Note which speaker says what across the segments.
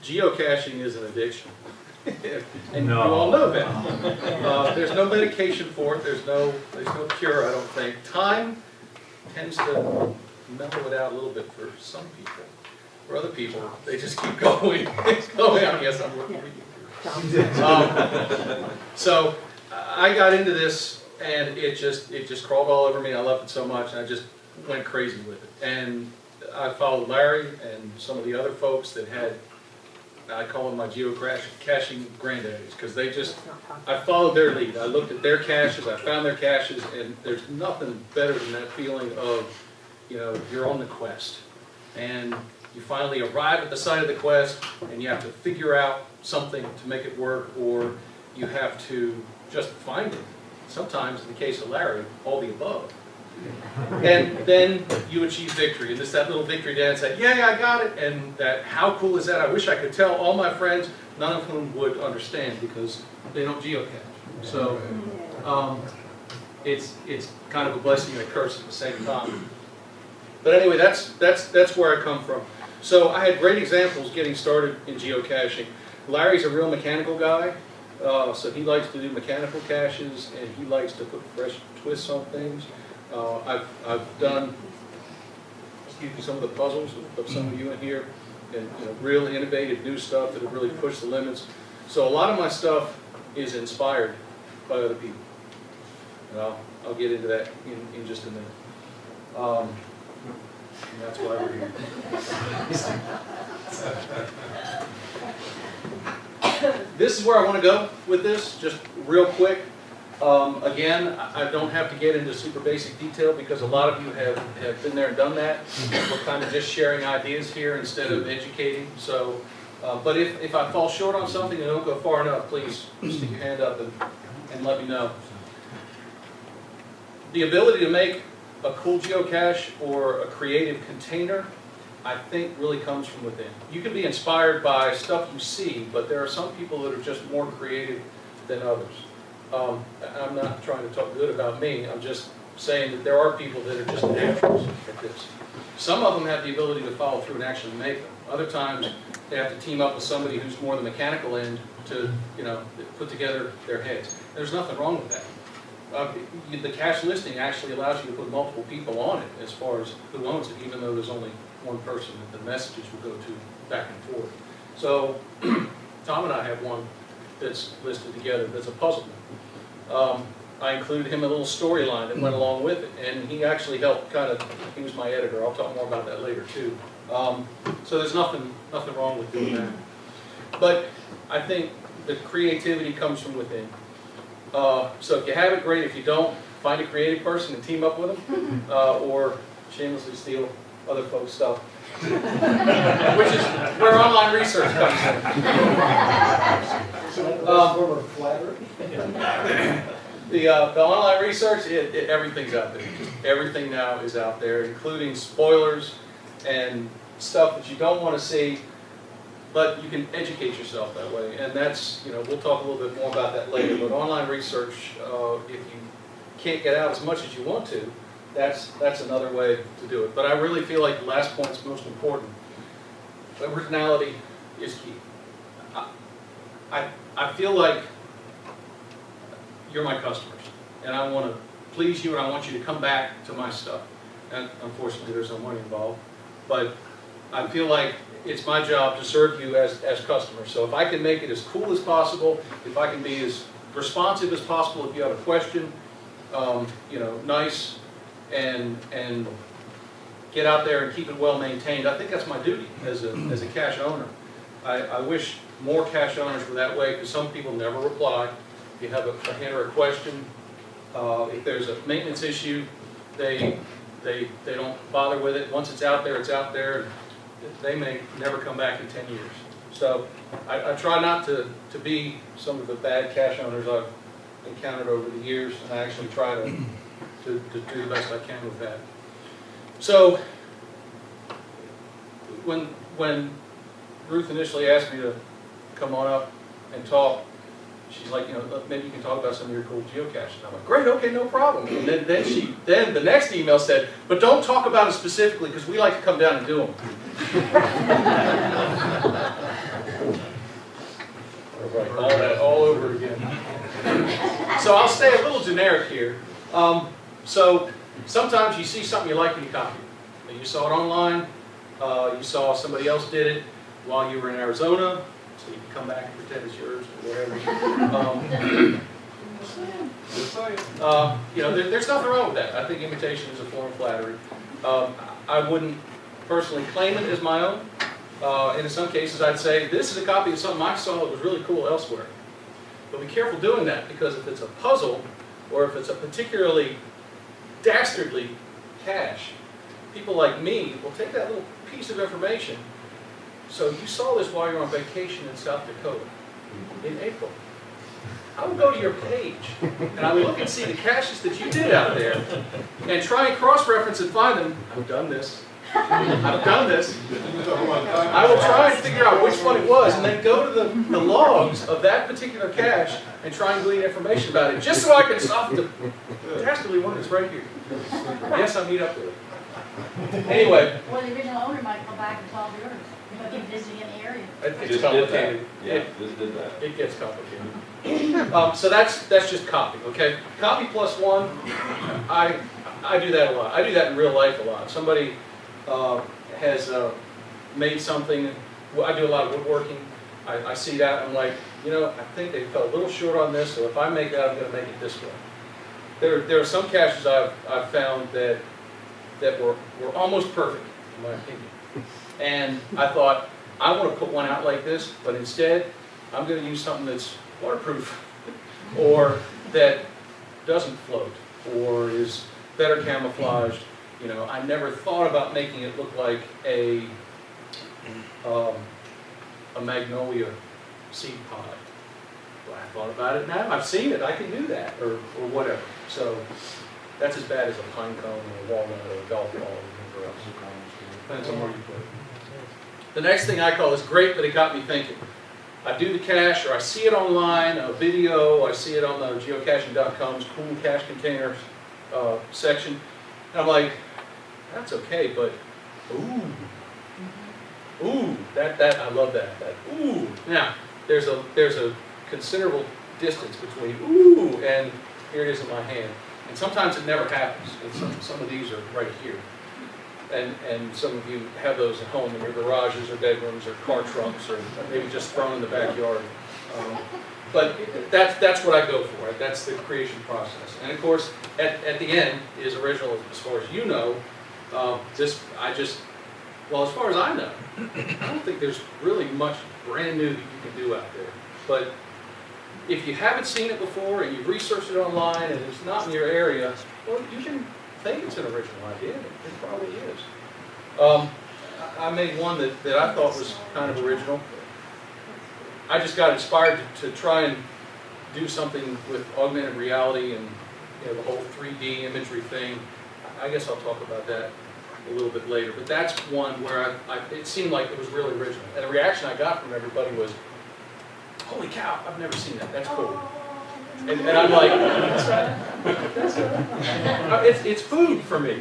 Speaker 1: geocaching is an addiction. And you all know that. There's no medication for it. There's no cure, I don't think. Time tends to mellow it out a little bit for some people. For other people, they just keep going. Yes, I'm looking at you. So I got into this, and it just crawled all over me. I loved it so much, and I just went crazy with it. And I followed Larry and some of the other folks that had, I call them my geocaching granddaddies, because I followed their lead. I looked at their caches, I found their caches, and there's nothing better than that feeling of, you're on the quest. And you finally arrive at the site of the quest, and you have to figure out something to make it work, or you have to just find it. Sometimes, in the case of Larry, all the above. And then you achieve victory. And it's that little victory dance that, yay, I got it. And that, how cool is that? I wish I could tell all my friends, none of whom would understand because they don't geocache. So it's kind of a blessing and a curse at the same time. But anyway, that's where I come from. So I had great examples getting started in geocaching. Larry's a real mechanical guy. So he likes to do mechanical caches, and he likes to put fresh twists on things. I've done, some of the puzzles of some of you in here, and real innovative new stuff that have really pushed the limits. So a lot of my stuff is inspired by other people, and I'll get into that in just a minute. And that's why we're here. This is where I want to go with this, just real quick. Again, I don't have to get into super basic detail because a lot of you have been there and done that. We're kind of just sharing ideas here instead of educating. So, but if I fall short on something and don't go far enough, please stick your hand up and let me know. The ability to make a cool geocache or a creative container, I think, really comes from within. You can be inspired by stuff you see, but there are some people that are just more creative than others. I'm not trying to talk good about me. I'm just saying that there are people that are just naturals at this. Some of them have the ability to follow through and actually make them. Other times, they have to team up with somebody who's more the mechanical end to, put together their heads. There's nothing wrong with that. The cache listing actually allows you to put multiple people on it as far as who owns it, even though there's only one person that the messages will go to back and forth. So Tom and I have one that's listed together that's a puzzle. I included him a little storyline that went along with it, and he actually helped he was my editor. I'll talk more about that later too. So there's nothing wrong with doing that. But I think the creativity comes from within. So if you have it, great. If you don't, find a creative person and team up with them, or shamelessly steal other folks' stuff, which is where online research comes in. The online research, everything's out there. Just everything now is out there, including spoilers and stuff that you don't want to see. But you can educate yourself that way, and that's, we'll talk a little bit more about that later, but online research, if you can't get out as much as you want to, that's another way to do it. But I really feel like the last point's most important. Originality is key. I feel like you're my customers, and I want to please you, and I want you to come back to my stuff. And unfortunately, there's no money involved, but I feel like it's my job to serve you as customers. So if I can make it as cool as possible, if I can be as responsive as possible if you have a question, nice and get out there and keep it well maintained, I think that's my duty as a cache owner. I wish more cache owners were that way, because some people never reply. If you have a hint or a question, if there's a maintenance issue, they don't bother with it. Once it's out there, it's out there. They may never come back in 10 years. So I try not to be some of the bad cache owners I've encountered over the years, and I actually try to do the best I can with that. So when Ruth initially asked me to come on up and talk, she's like, maybe you can talk about some of your cool geocaches. And I'm like, great, okay, no problem. And then the next email said, but don't talk about it specifically, because we like to come down and do them. So I'll stay a little generic here. So sometimes you see something you like and you copy it. You saw it online, you saw somebody else did it while you were in Arizona, so you can come back and pretend it's yours or whatever. There's nothing wrong with that. I think imitation is a form of flattery. I wouldn't personally claim it as my own. And in some cases I'd say, this is a copy of something I saw that was really cool elsewhere. But be careful doing that, because if it's a puzzle, or if it's a particularly dastardly cache, people like me will take that little piece of information. So you saw this while you're on vacation in South Dakota in April. I would go to your page, and I would look and see the caches that you did out there, and try and cross-reference and find them. I've done this. I've done this. I will try and figure out which one it was, and then go to the logs of that particular cache and try and glean information about it, just so I can stop the dastardly one that's right here. Yes, I meet up with it. Anyway.
Speaker 2: Well, the original owner might come back and solve yours. You might be visiting in the area.
Speaker 1: It's complicated.
Speaker 3: Yeah, just did that.
Speaker 1: It gets complicated. So that's just copy, okay? Copy plus one, I do that a lot. I do that in real life a lot. Somebody has made something. Well, I do a lot of woodworking. I see that, I'm like, I think they fell a little short on this, so if I make that, I'm going to make it this way. There are some caches I've found that were almost perfect, in my opinion. And I thought, I want to put one out like this, but instead, I'm going to use something that's waterproof, or that doesn't float, or is better camouflaged. I never thought about making it look like a magnolia seed pod. Well, I thought about it now. I've seen it. I can do that, or whatever. So that's as bad as a pine cone or a walnut or a golf ball or whatever else. Depends on where you put it. The next thing I call is great, but it got me thinking. I do the cache, or I see it online, a video, I see it on the geocaching.com's cool cache containers section, and I'm like, that's okay, but ooh, that I love that ooh. Now, there's a considerable distance between ooh and here it is in my hand, and sometimes it never happens. And some of these are right here. And some of you have those at home in your garages or bedrooms or car trunks, or maybe just thrown in the backyard. But that's what I go for. That's the creation process. And of course, at the end is original as far as you know. Well, as far as I know, I don't think there's really much brand new that you can do out there. But if you haven't seen it before and you've researched it online and it's not in your area, well, you can think it's an original idea. It probably is. I made one that I thought was kind of original. I just got inspired to try and do something with augmented reality and the whole 3D imagery thing. I guess I'll talk about that a little bit later. But that's one where it seemed like it was really original. And the reaction I got from everybody was, holy cow, I've never seen that. That's cool. And I'm like, that's right. It's food for me.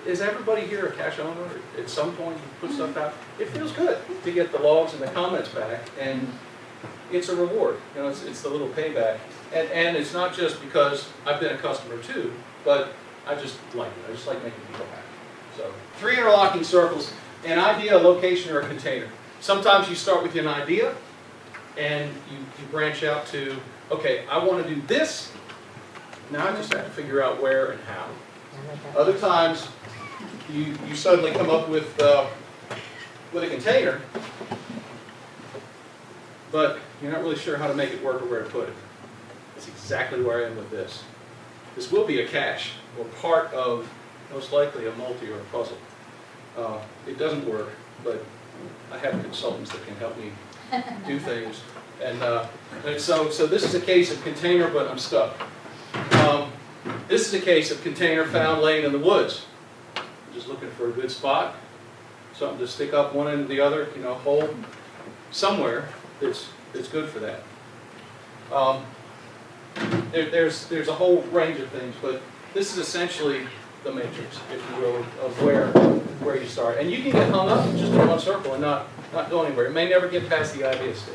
Speaker 1: Is everybody here a cache owner? At some point you put stuff out. It feels good to get the logs and the comments back, and it's a reward. It's the little payback. And it's not just because I've been a customer too, but I just like it. I just like making people happy. So 3 interlocking circles: an idea, a location, or a container. Sometimes you start with an idea, and you branch out to, okay, I want to do this. Now I just have to figure out where and how. Other times, you suddenly come up with a container, but you're not really sure how to make it work or where to put it. That's exactly where I am with this. This will be a cache, or part of, most likely, a multi or a puzzle. It doesn't work, but I have consultants that can help me do things. And so this is a case of container, but I'm stuck. This is a case of container found laying in the woods. I'm just looking for a good spot, something to stick up one end or the other, hole somewhere that's good for that. There's a whole range of things, but this is essentially the matrix, if you will, of where you start. And you can get hung up just in one circle and not go anywhere. It may never get past the idea stage.